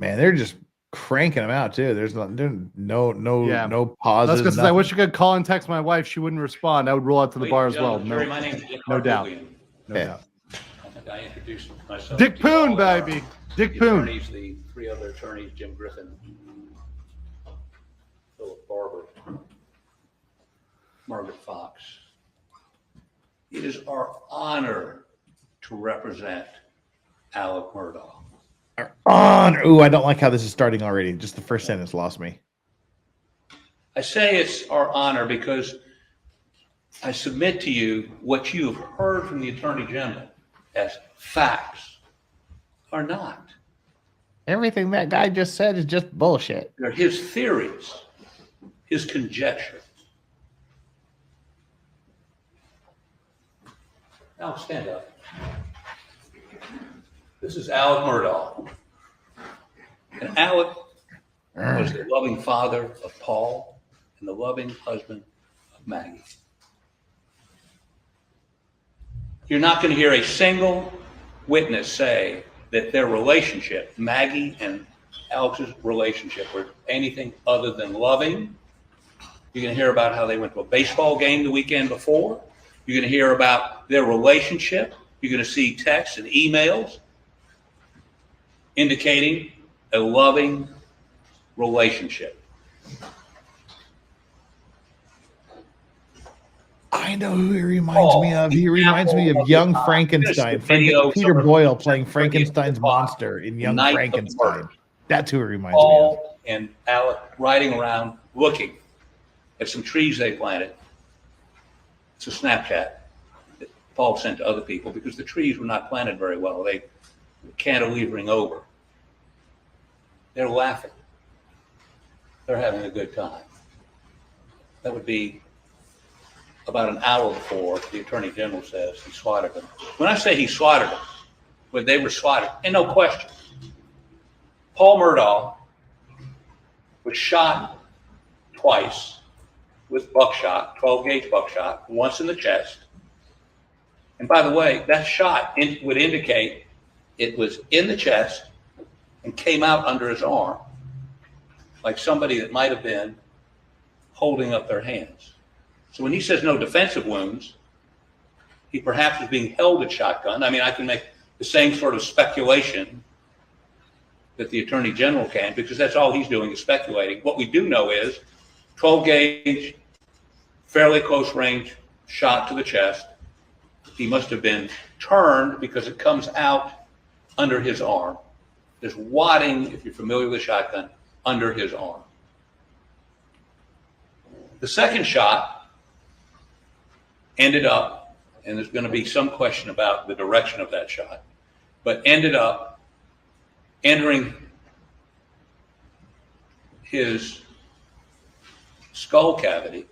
Man, they're just cranking them out too. There's no pauses. That's because I wish I could call and text my wife. She wouldn't respond. I would roll out to the bar as well. Jerry, my name is Dick no doubt. No doubt. I think I introduced myself. Dick Poon, baby. Dick Poon. The three other attorneys, Jim Griffin, Philip Barber, Margaret Fox. It is our honor to represent Alec Murdaugh. Ooh, I don't like how this is starting already. Just the first sentence lost me. I say it's our honor because I submit to you what you have heard from the Attorney General as facts are not. Everything that guy just said is just bullshit. They're his theories, his conjecture. Now stand up. This is Alec Murdaugh. And Alec was the loving father of Paul and the loving husband of Maggie. You're not going to hear a single witness say that their relationship, Maggie and Alex's relationship, were anything other than loving. You're going to hear about how they went to a baseball game the weekend before. You're going to hear about their relationship. You're going to see texts and emails indicating a loving relationship. I know who he reminds me of. He reminds me of Young Frankenstein. Peter Boyle playing Frankenstein's monster in Young Frankenstein. That's who it reminds me of. Paul and Alec riding around looking at some trees they planted. It's a Snapchat that Paul sent to other people because the trees were not planted very well. They were cantilevering over. They're laughing. They're having a good time. That would be about an hour before the Attorney General says he swatted them. When I say he swatted them, when they were swatted, and no question, Paul Murdaugh was shot twice with buckshot, 12-gauge buckshot, once in the chest. And by the way, that shot would indicate it was in the chest and came out under his arm, like somebody that might have been holding up their hands. So when he says no defensive wounds, he perhaps was being held at shotgun. I mean, I can make the same sort of speculation that the Attorney General can, because that's all he's doing is speculating. What we do know is 12-gauge, fairly close range shot to the chest. He must have been turned because it comes out under his arm. There's wadding, if you're familiar with a shotgun, under his arm. The second shot ended up, and there's going to be some question about the direction of that shot, but ended up entering his skull cavity,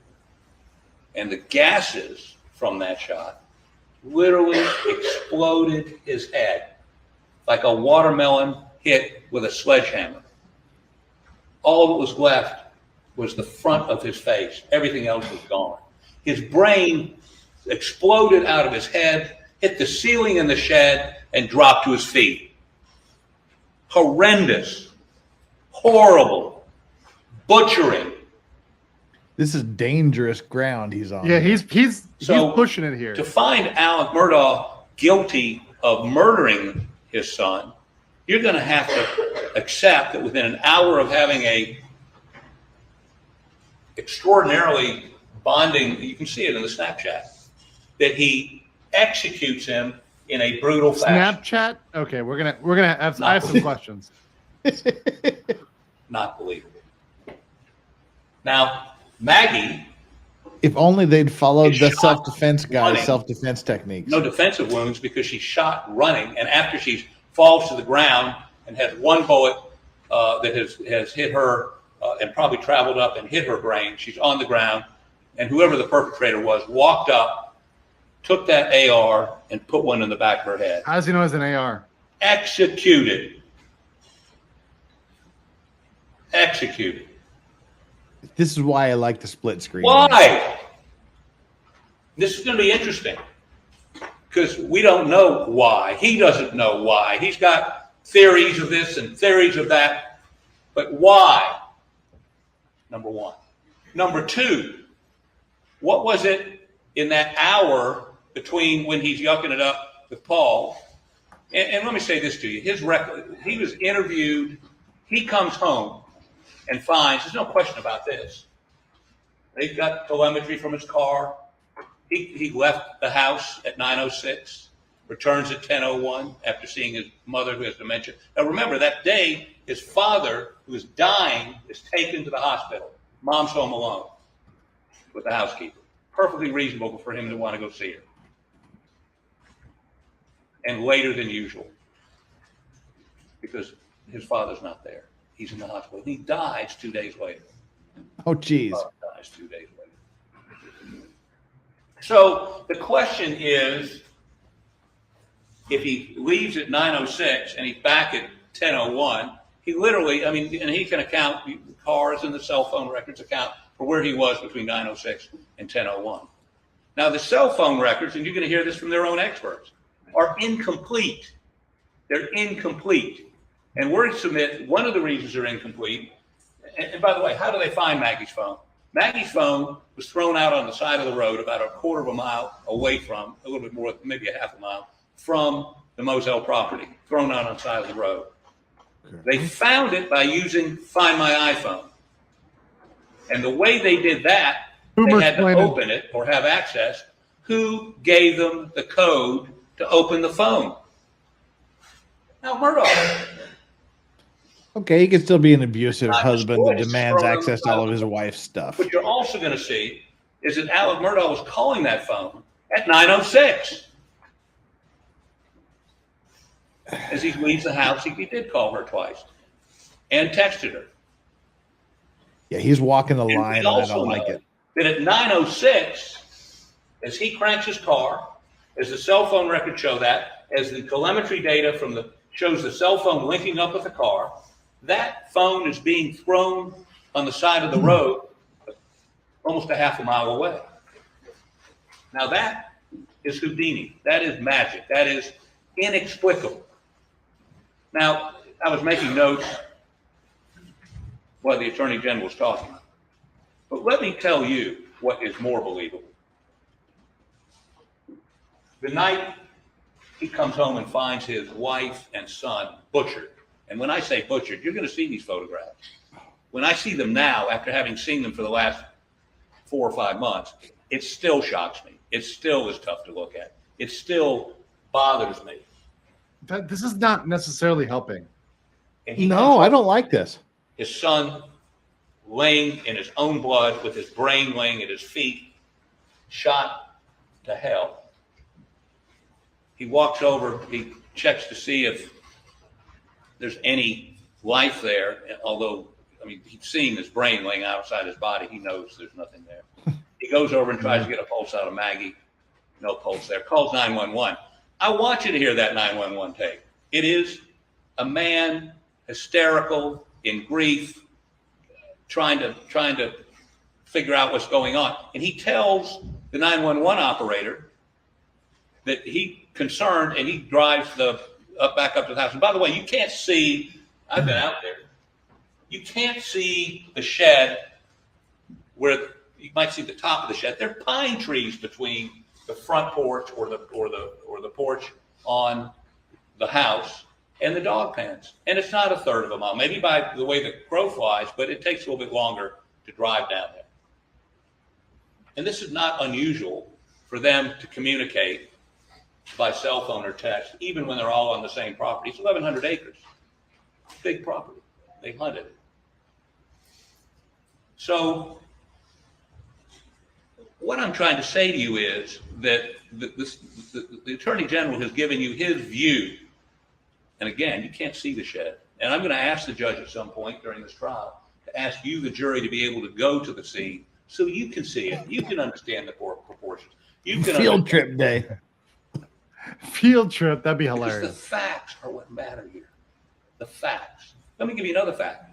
and the gases from that shot literally exploded his head like a watermelon hit with a sledgehammer. All that was left was the front of his face. Everything else was gone. His brain exploded out of his head, hit the ceiling in the shed, and dropped to his feet. Horrendous, horrible, butchering. This is dangerous ground he's on. Yeah, he's pushing it here. To find Alec Murdaugh guilty of murdering his son, you're going to have to accept that within an hour of having a extraordinarily bonding, you can see it in the Snapchat, that he executes him in a brutal fashion. Snapchat? Okay, we're gonna have I have some questions. Not believable. Now, Maggie. If only they'd followed the self-defense guy's self-defense techniques. No defensive wounds because she's shot running, and after she falls to the ground and has one bullet that has hit her and probably traveled up and hit her brain. She's on the ground, and whoever the perpetrator was walked up, took that AR, and put one in the back of her head. How does he know it's an AR? Executed. Executed. This is why I like the split screen. Why? This is going to be interesting because we don't know why. He doesn't know why. He's got theories of this and theories of that. But why? Number one. Number two, what was it in that hour between when he's yucking it up with Paul? And let me say this to you. His record, he was interviewed. He comes home and finds, there's no question about this. They've got telemetry from his car. He left the house at 9:06, returns at 10:01 after seeing his mother who has dementia. Now remember, that day, his father, who is dying, is taken to the hospital. Mom's home alone with the housekeeper. Perfectly reasonable for him to want to go see her. And later than usual, because his father's not there. He's in the hospital. He dies 2 days later. Oh, geez. Dies 2 days later. So the question is, if he leaves at 9:06 and he's back at 10:01, he literally, I mean, and he can account, the cars and the cell phone records account for where he was between 9:06 and 10:01. Now, the cell phone records, and you're going to hear this from their own experts, are incomplete. They're incomplete. And we're submit, one of the reasons they're incomplete, and by the way, how do they find Maggie's phone? Maggie's phone was thrown out on the side of the road about a quarter of a mile away from, a little bit more, maybe a half a mile, from the Moselle property, thrown out on the side of the road. Okay. They found it by using Find My iPhone. And the way they did that, they had to open it or have access. Who gave them the code to open the phone? Now, Murdaugh. Okay, he could still be an abusive husband that demands access to all of his wife's stuff. What you're also going to see is that Murdaugh was calling that phone at 9:06. As he leaves the house, he did call her twice and texted her. Yeah, he's walking the line, and I don't like it. That at 9:06, as he cranks his car, as the cell phone records show that, as the telemetry data shows the cell phone linking up with the car, that phone is being thrown on the side of the road almost a half a mile away. Now that is Houdini. That is magic. That is inexplicable. Now, I was making notes while the Attorney General was talking. But let me tell you what is more believable. The night he comes home and finds his wife and son butchered. And when I say butchered, you're going to see these photographs. When I see them now, after having seen them for the last 4 or 5 months, it still shocks me. It still is tough to look at. It still bothers me. This is not necessarily helping. No, I don't like this. His son laying in his own blood with his brain laying at his feet, shot to hell. He walks over, he checks to see if there's any life there, although, I mean, he's seeing his brain laying outside his body. He knows there's nothing there. He goes over and tries to get a pulse out of Maggie. No pulse there. Calls 911. I want you to hear that 911 tape. It is a man hysterical, in grief, trying to figure out what's going on. And he tells the 911 operator that he's concerned, and he drives back up to the house. And by the way, you can't see, I've been out there, you can't see the shed where you might see the top of the shed. There are pine trees between the front porch or the porch on the house and the dog pens. And it's not a third of a mile, maybe by the way the crow flies, but it takes a little bit longer to drive down there. And this is not unusual for them to communicate by cell phone or text, even when they're all on the same property. It's 1,100 acres, big property. They hunted it. So what I'm trying to say to you is that the Attorney General has given you his view. And again, you can't see the shed. And I'm going to ask the judge at some point during this trial to ask you, the jury, to be able to go to the scene so you can see it. You can understand the proportions. You can field trip day. Field trip, that'd be hilarious. Because the facts are what matter here. The facts. Let me give you another fact.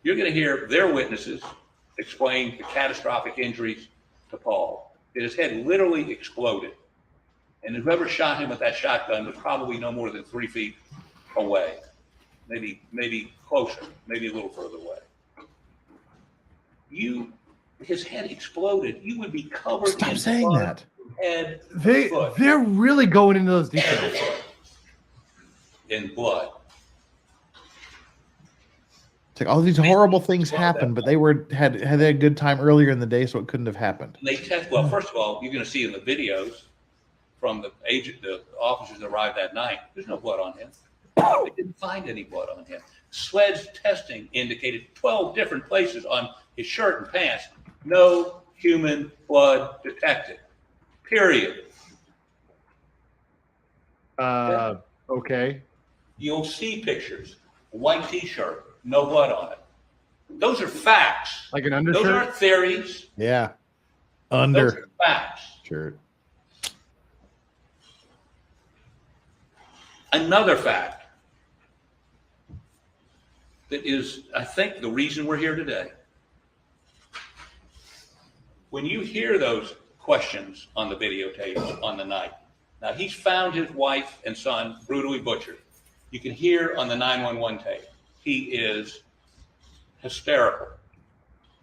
You're going to hear their witnesses explain the catastrophic injuries to Paul. That his head literally exploded. And whoever shot him with that shotgun was probably no more than 3 feet away, maybe closer, maybe a little further away. His head exploded. You would be covered Stop in saying blood that. from head to foot They're really going into those details. in blood. It's like all these horrible things happened, but they had a good time earlier in the day, so it couldn't have happened. They test. Well, first of all, you're going to see in the videos from the officers that arrived that night. There's no blood on him. They didn't find any blood on him. SLED's testing indicated 12 different places on his shirt and pants. No human blood detected. Period. Okay. You'll see pictures. White T-shirt, no blood on it. Those are facts. Like an undershirt? Those aren't theories. Yeah. Those are facts. Shirt. Another fact that is, I think, the reason we're here today. When you hear those questions on the videotapes on the night, now he's found his wife and son brutally butchered. You can hear on the 911 tape, he is hysterical.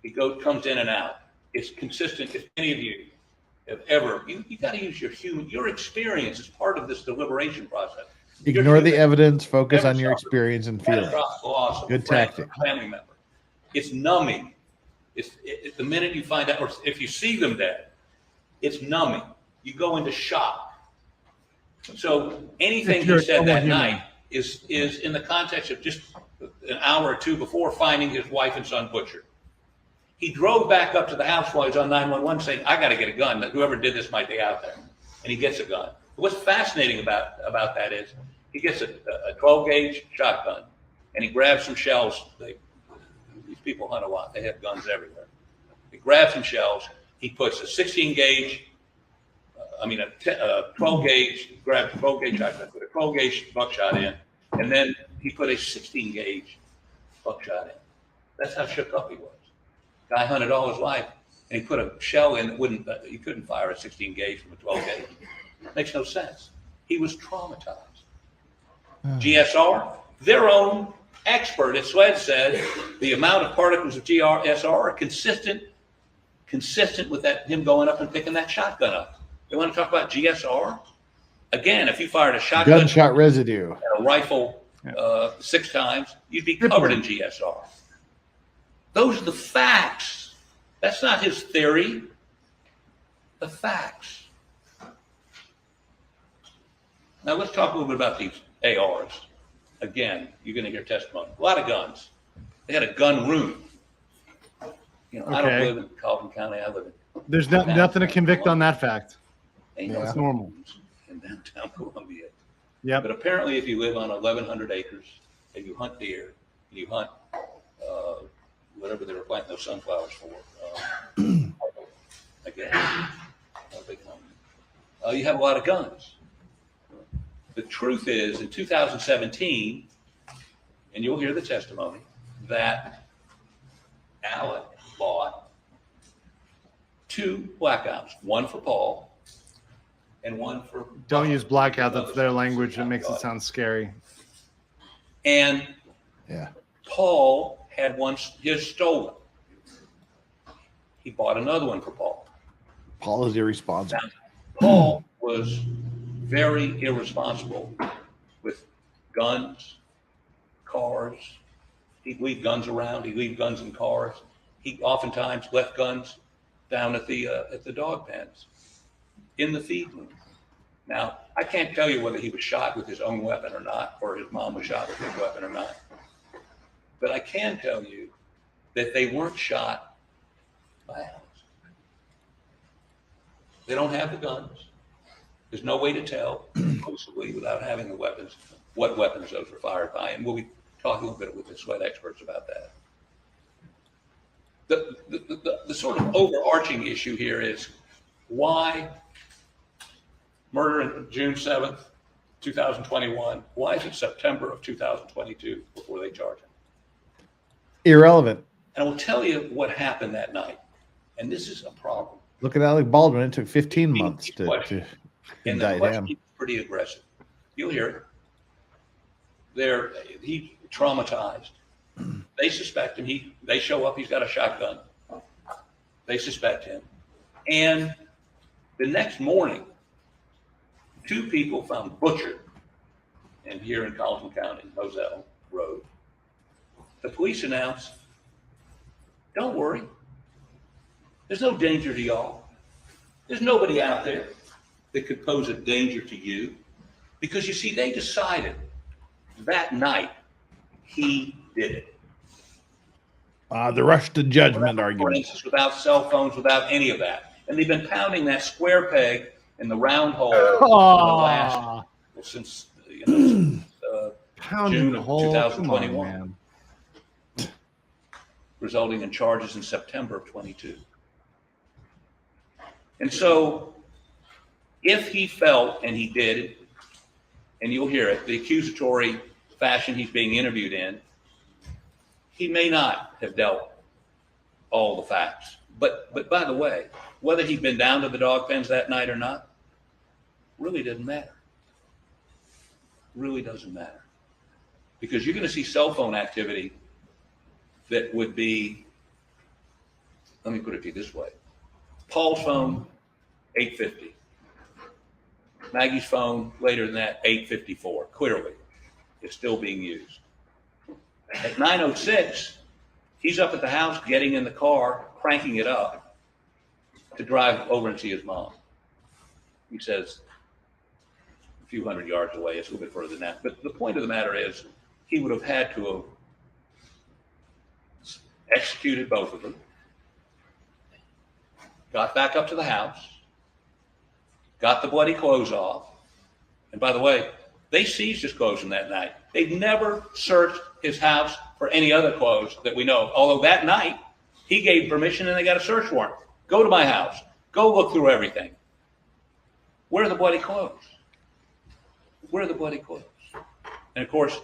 He comes in and out. It's consistent. If any of you have ever, you got to use your experience as part of this deliberation process. Ignore the evidence, focus on your experience and feelings. Awesome. Good tactic. Family member. It's numbing. It's the minute you find out, or if you see them dead, it's numbing. You go into shock. So anything he said that night is in the context of just an hour or two before finding his wife and son butchered. He drove back up to the house while he's on 911 saying, I got to get a gun. Whoever did this might be out there. And he gets a gun. What's fascinating about that is he gets a 12-gauge shotgun, and he grabs some shells. These people hunt a lot. They have guns everywhere. He grabs some shells. He puts a 16-gauge, a 12-gauge, grabbed a 12-gauge shotgun, put a 12-gauge buckshot in, and then he put a 16-gauge buckshot in. That's how shook up he was. Guy hunted all his life, and he put a shell in that he couldn't fire a 16-gauge from a 12-gauge. Makes no sense. He was traumatized. GSR, their own expert at SLED said the amount of particles of GSR are consistent with him going up and picking that shotgun up. They want to talk about GSR? Again, if you fired a shotgun, gunshot residue, and a rifle 6 times, you'd be covered in GSR. Those are the facts. That's not his theory. The facts. Now let's talk a little bit about these ARs. Again, you're going to hear testimony. A lot of guns. They had a gun room. I don't live in Calhoun County. I live in. There's nothing to convict on that fact. It's normal in downtown Columbia. Yeah. But apparently, if you live on 1,100 acres and you hunt deer and you hunt whatever they were planting those sunflowers for, again, you have a lot of guns. The truth is, in 2017, and you'll hear the testimony, that Alec bought 2 blackouts, one for Paul and one for... Don't use blackout. That's their language. It makes it sound scary. And yeah, Paul had his stolen. He bought another one for Paul. Paul is irresponsible. Now, Paul was very irresponsible with guns, cars. He'd leave guns around. He'd leave guns in cars. He oftentimes left guns down at the dog pens, in the feed room. Now, I can't tell you whether he was shot with his own weapon or not, or his mom was shot with his weapon or not. But I can tell you that they weren't shot by Alex. They don't have the guns. There's no way to tell conclusively without having the weapons what weapons those were fired by, and we'll be talking a little bit with the SLED experts about that. The sort of overarching issue here is why murder on June 7th, 2021. Why is it September of 2022 before they charge him? Irrelevant. And I will tell you what happened that night, and this is a problem. Look at Alec Baldwin. It took 15 months to and the indict question him. is pretty aggressive. You'll hear it. he's traumatized. They suspect him. They show up. He's got a shotgun. They suspect him. And the next morning, 2 people found butchered, and here in Colleton County, Moselle Road. The police announced, "Don't worry. There's no danger to y'all. There's nobody out there that could pose a danger to you." Because you see, they decided that night he did it. The rush to judgment For argument. instance, without cell phones, without any of that. And they've been pounding that square peg in the round hole since June of 2021, resulting in charges in September of 22. And so if he felt, and he did, and you'll hear it, the accusatory fashion he's being interviewed in, he may not have dealt all the facts. But by the way, whether he'd been down to the dog pens that night or not, really doesn't matter. Really doesn't matter. Because you're going to see cell phone activity that would be, let me put it to you this way. Paul's phone, 850. Maggie's phone, later than that, 854. Clearly, it's still being used. At 9:06, he's up at the house, getting in the car, cranking it up to drive over and see his mom. He says a few hundred yards away. It's a little bit further than that. But the point of the matter is, he would have had to have executed both of them, got back up to the house, got the bloody clothes off. And by the way, they seized his clothes from that night. They've never searched his house for any other clothes that we know of. Although that night, he gave permission and they got a search warrant. Go to my house. Go look through everything. Where are the bloody clothes? Where are the bloody clothes? And of course,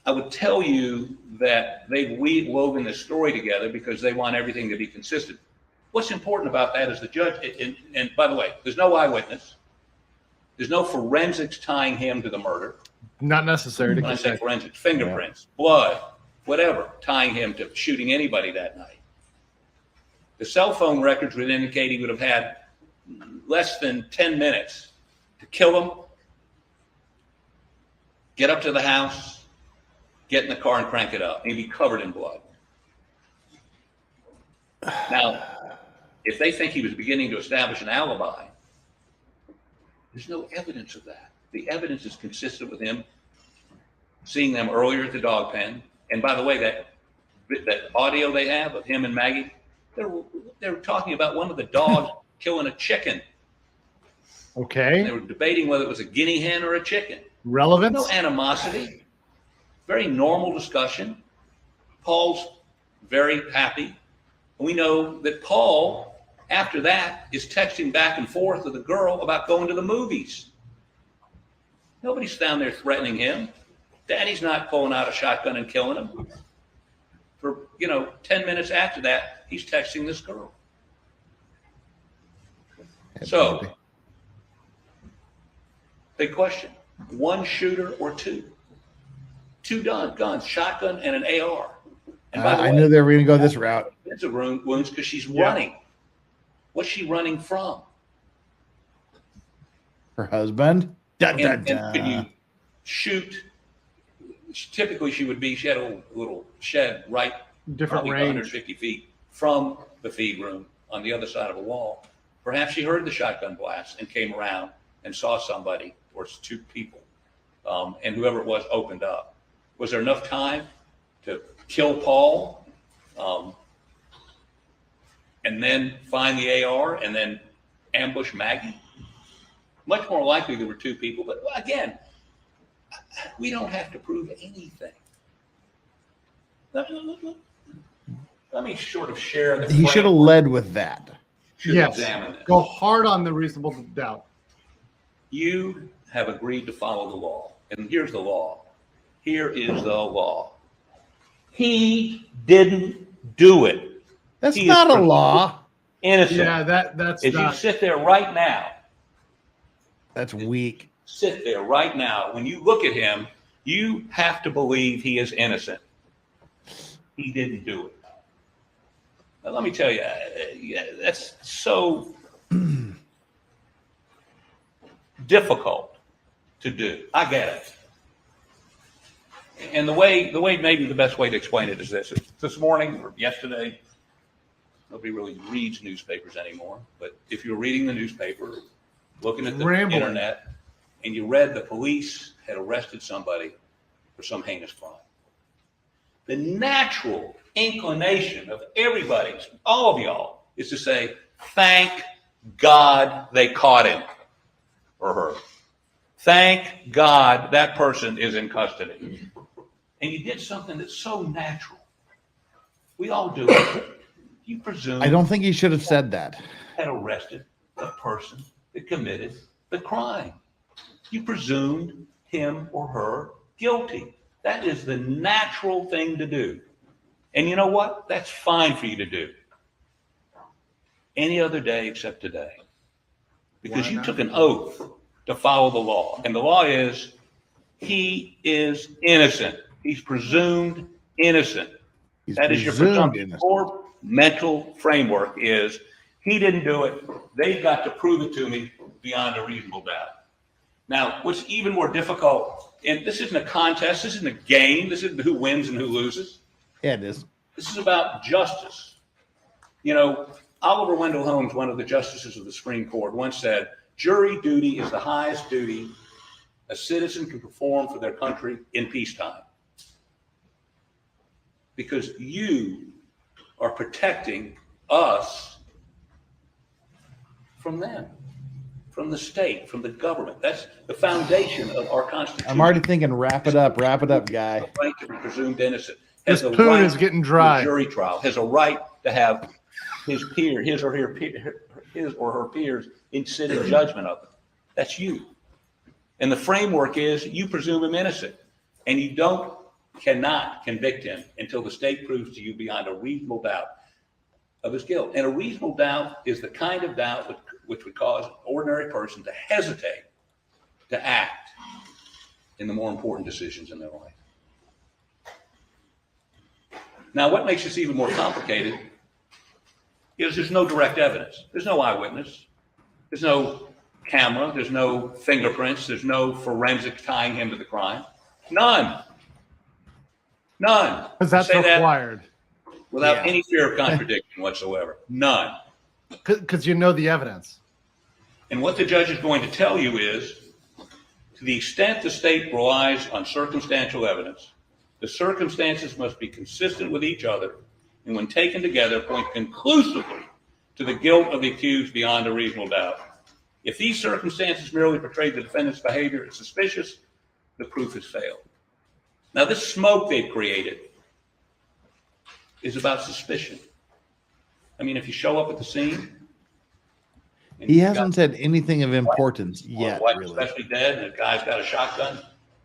I would tell you that they've woven this story together because they want everything to be consistent. What's important about that is the judge, and by the way, there's no eyewitness. There's no forensics tying him to the murder. Not necessary. When I say forensics, fingerprints, blood, whatever, tying him to shooting anybody that night. The cell phone records would indicate he would have had less than 10 minutes to kill him, get up to the house, get in the car and crank it up. He'd be covered in blood. Now, if they think he was beginning to establish an alibi, there's no evidence of that. The evidence is consistent with him seeing them earlier at the dog pen. And by the way, that audio they have of him and Maggie, they're talking about one of the dogs killing a chicken. Okay. They were debating whether it was a guinea hen or a chicken. Relevance? No animosity. Very normal discussion. Paul's very happy. We know that Paul, after that, is texting back and forth with a girl about going to the movies. Nobody's down there threatening him. Daddy's not pulling out a shotgun and killing him. For, 10 minutes after that, he's texting this girl. So, big question. One shooter or two? Two guns, shotgun and an AR. And by the way, I knew they were going to go this route. It's a wounds because she's running. What's she running from? Her husband. And could you shoot? Typically, she had a little shed right, different probably range, 150 feet from the feed room on the other side of a wall. Perhaps she heard the shotgun blast and came around and saw somebody or 2 people, and whoever it was opened up. Was there enough time to kill Paul, and then find the AR and then ambush Maggie? Much more likely there were 2 people, but again, we don't have to prove anything. Let me sort of share the. He should have led with that. Yes. Examine this. Go hard on the reasonable doubt. You have agreed to follow the law, and here's the law. Here is the law. He didn't do it. That's not a law. Innocent. Yeah, that's As not. you sit there right now, That's weak. sit there right now. When you look at him, you have to believe he is innocent. He didn't do it. Now, let me tell you, that's so difficult to do. I get it. And the way maybe the best way to explain it is this. This morning or yesterday, nobody really reads newspapers anymore. But if you're reading the newspaper, looking at the internet, and you read the police had arrested somebody for some heinous crime, the natural inclination of everybody, all of y'all, is to say, thank God they caught him or her. Thank God that person is in custody. And you did something that's so natural. We all do it. You presume. I don't think he should have said that. Had arrested the person that committed the crime. You presumed him or her guilty. That is the natural thing to do. And you know what? That's fine for you to do. Any other day except today. Because you took an oath to follow the law. And the law is, he is innocent. He's presumed innocent. That is your presumption. Your mental framework is, he didn't do it. They've got to prove it to me beyond a reasonable doubt. Now, what's even more difficult, and this isn't a contest, this isn't a game, this isn't who wins and who loses. Yeah, it is. This is about justice. You know, Oliver Wendell Holmes, one of the justices of the Supreme Court, once said, jury duty is the highest duty a citizen can perform for their country in peacetime. Because you are protecting us from them, from the state, from the government. That's the foundation of our Constitution. I'm already thinking, wrap it up, guy. The right to be presumed innocent. This spoon is getting dry. Jury trial has a right to have his or her peers sit in judgment of him. That's you. And the framework is you presume him innocent, and you cannot convict him until the state proves to you beyond a reasonable doubt of his guilt. And a reasonable doubt is the kind of doubt which would cause an ordinary person to hesitate to act in the more important decisions in their life. Now, what makes this even more complicated is there's no direct evidence. There's no eyewitness. There's no camera. There's no fingerprints. There's no forensic tying him to the crime. None. Because that's required. Without any fear of contradiction whatsoever. None. Because you know the evidence. And what the judge is going to tell you is, to the extent the state relies on circumstantial evidence, the circumstances must be consistent with each other, and when taken together, point conclusively to the guilt of the accused beyond a reasonable doubt. If these circumstances merely portray the defendant's behavior as suspicious, the proof has failed. Now, this smoke they've created is about suspicion. I mean, if you show up at the scene, he hasn't said anything of importance yet. Really. Especially dead, and the guy's got a shotgun.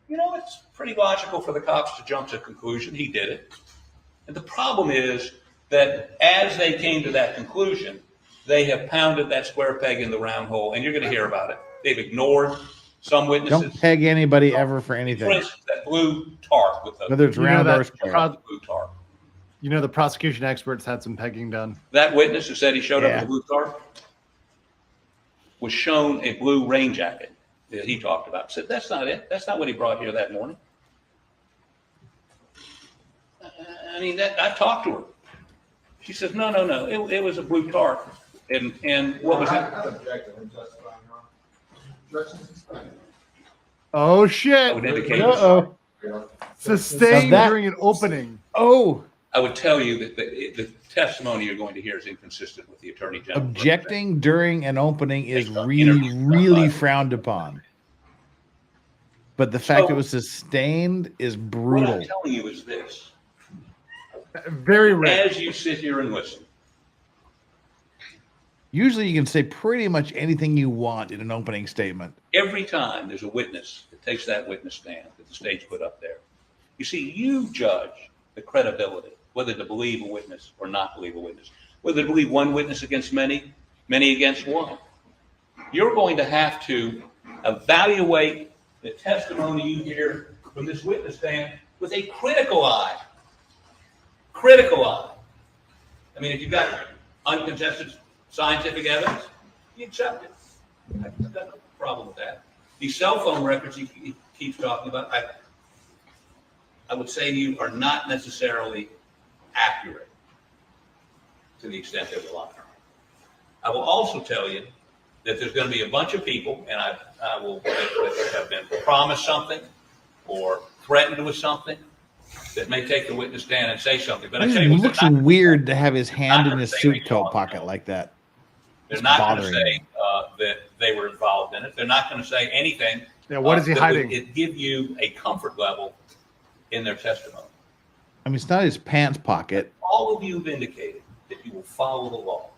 You know, it's pretty logical for the cops to jump to a conclusion. He did it. And the problem is that as they came to that conclusion, they have pounded that square peg in the round hole, and you're going to hear about it. They've ignored some witnesses. Don't peg anybody ever for anything. For instance, that blue tarp with the whether it's round or blue tarp. You know, the prosecution experts had some pegging done. That witness who said he showed up with a blue tarp was shown a blue rain jacket that he talked about. Said, that's not it. That's not what he brought here that morning. I mean, I talked to her. She says, no. It was a blue tarp. And what was it? Oh, shit. Uh-oh. Sustained during an opening. Oh. I would tell you that the testimony you're going to hear is inconsistent with the Attorney General. Objecting during an opening is really frowned upon. But the fact it was sustained is brutal. What I'm telling you is this. Very rare. As you sit here and listen. Usually you can say pretty much anything you want in an opening statement. Every time there's a witness that takes that witness stand that the state's put up there, you see, you judge the credibility, whether to believe a witness or not believe a witness, whether to believe one witness against many against one. You're going to have to evaluate the testimony you hear from this witness stand with a critical eye. Critical eye. I mean, if you've got uncontested scientific evidence, you accept it. I've got no problem with that. These cell phone records he keeps talking about, I would say to you, are not necessarily accurate to the extent they're reliable. I will also tell you that there's going to be a bunch of people, and I will that have been promised something or threatened with something that may take the witness stand and say something. But I tell you, it looks weird to have his hand in his suit coat pocket like that. They're not going to say that they were involved in it. They're not going to say anything. Yeah, what is he hiding? It give you a comfort level in their testimony. I mean, it's not his pants pocket. All of you have indicated that you will follow the law.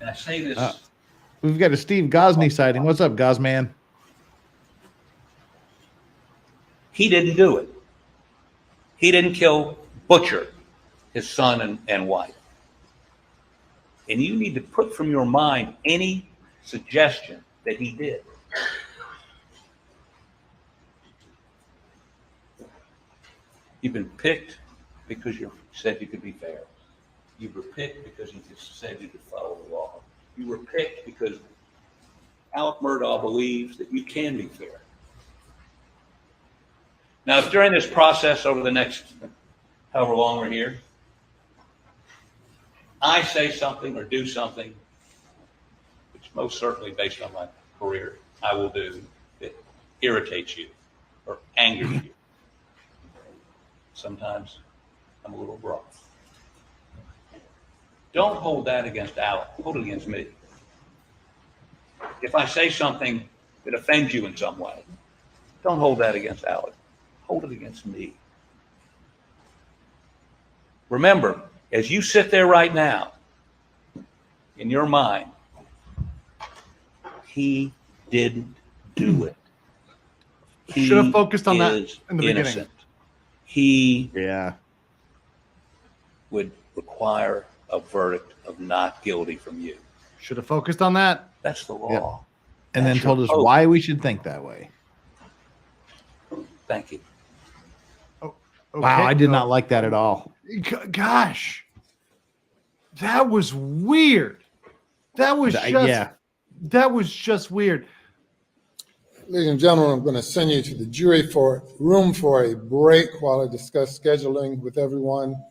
And I say this. We've got a Steve Gosney sighting. What's up, Gosman? He didn't do it. He didn't butcher his son and wife. And you need to put from your mind any suggestion that he did. You've been picked because you said you could be fair. You were picked because you said you could follow the law. You were picked because Alec Murdaugh believes that you can be fair. Now, if during this process over the next however long we're here, I say something or do something, which most certainly based on my career, I will do that irritates you or angers you. Sometimes I'm a little rough. Don't hold that against Alec. Hold it against me. If I say something that offends you in some way, don't hold that against Alec. Hold it against me. Remember, as you sit there right now, in your mind, he didn't do it. He should have focused on that in the innocent. beginning. He would require a verdict of not guilty from you. Should have focused on that. That's the law. Yep. And then told us why we should think that way. Thank you. Okay. Wow, I did not like that at all. Gosh, that was weird. That was just weird. Ladies and gentlemen, I'm going to send you to the jury room for a break while I discuss scheduling with everyone.